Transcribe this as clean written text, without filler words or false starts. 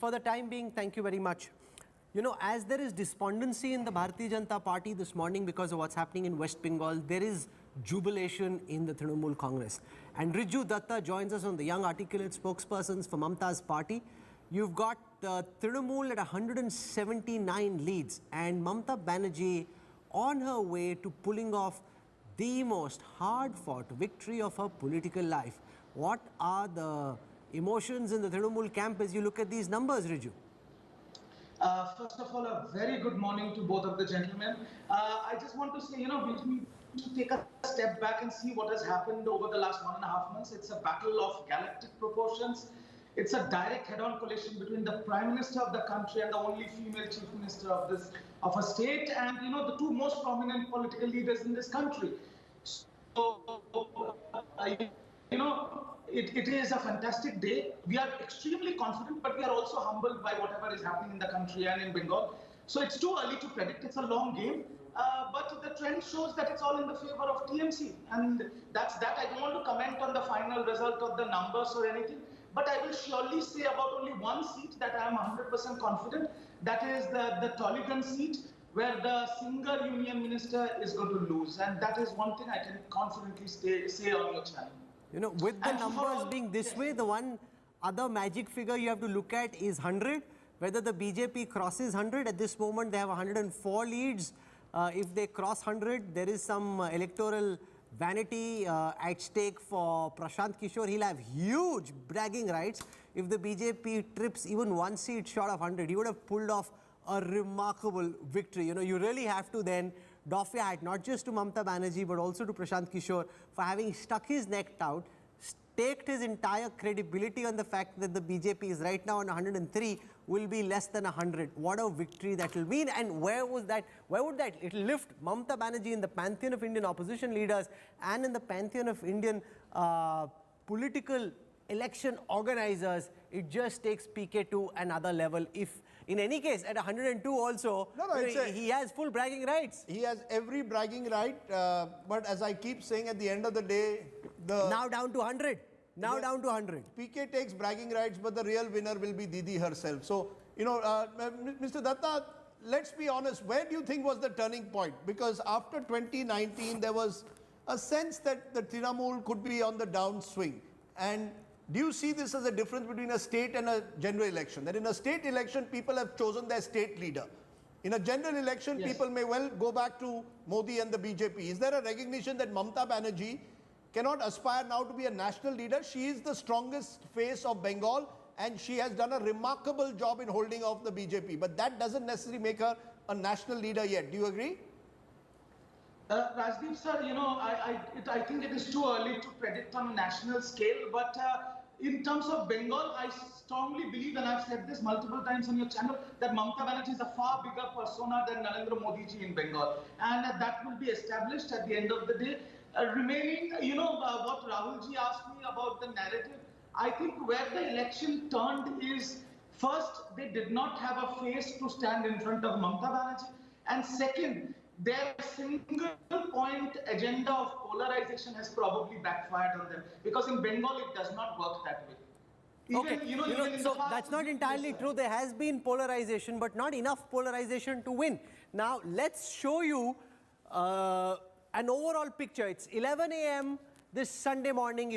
For the time being, thank you very much. You know, as there is despondency in the Bharatiya Janata Party this morning because of what's happening in West Bengal, there is jubilation in the Trinamool Congress. And Riju Datta joins us on the Young Articulate Spokespersons for Mamta's party. You've got Trinamool at 179 leads and Mamta Banerjee on her way to pulling off the most hard-fought victory of her political life. What are the emotions in the Trinamool camp as you look at these numbers, Riju? First of all, a very good morning to both of the gentlemen. I just want to say, we need to take a step back and see what has happened over the last 1.5 months. It's a battle of galactic proportions. It's a direct head-on collision between the Prime Minister of the country and the only female Chief Minister of a state, and the two most prominent political leaders in this country. So, it is a fantastic day. We are extremely confident, but we are also humbled by whatever is happening in the country and in Bengal. So it's too early to predict. It's a long game. But the trend shows that it's all in the favor of TMC. And that's that. I don't want to comment on the final result of the numbers or anything. But I will surely say about only one seat that I am 100% confident. That is the Tollygunge seat, where the Singer Union Minister is going to lose. And that is one thing I can confidently say on your channel. With the numbers being this way, the one other magic figure you have to look at is 100. Whether the BJP crosses 100, at this moment they have 104 leads. If they cross 100, there is some electoral vanity at stake for Prashant Kishore. He'll have huge bragging rights. If the BJP trips even one seat short of 100, he would have pulled off a remarkable victory. You really have to then doff your hat, not just to Mamta Banerjee, but also to Prashant Kishore for having stuck his neck out, staked his entire credibility on the fact that the BJP is right now on 103, will be less than 100. What a victory that will mean. And where would that it will lift Mamta Banerjee in the pantheon of Indian opposition leaders and in the pantheon of Indian political election organizers. It just takes PK to another level. If in any case, at 102 also, he has full bragging rights. He has every bragging right, but as I keep saying, at the end of the day, Now down to 100. Down to 100. PK takes bragging rights, but the real winner will be Didi herself. So, Mr. Datta, let's be honest, where do you think was the turning point? Because after 2019, there was a sense that the Trinamool could be on the downswing. And do you see this as a difference between a state and a general election? That in a state election, people have chosen their state leader. In a general election, people may well go back to Modi and the BJP. Is there a recognition that Mamta Banerjee cannot aspire now to be a national leader? She is the strongest face of Bengal and she has done a remarkable job in holding off the BJP. But that doesn't necessarily make her a national leader yet. Do you agree? Rajdeep sir, I think it is too early to predict on a national scale, but in terms of Bengal, I strongly believe, and I've said this multiple times on your channel, that Mamta Banerjee is a far bigger persona than Narendra Modi ji in Bengal. And that will be established at the end of the day. Remaining, what Rahul ji asked me about the narrative, I think where the election turned is, first, they did not have a face to stand in front of Mamta Banerjee, and second, their single point agenda of polarization has probably backfired on them, because in Bengal it does not work that way. So that's not entirely true. There has been polarization, but not enough polarization to win. Now let's show you an overall picture. It's 11 a.m. this Sunday morning.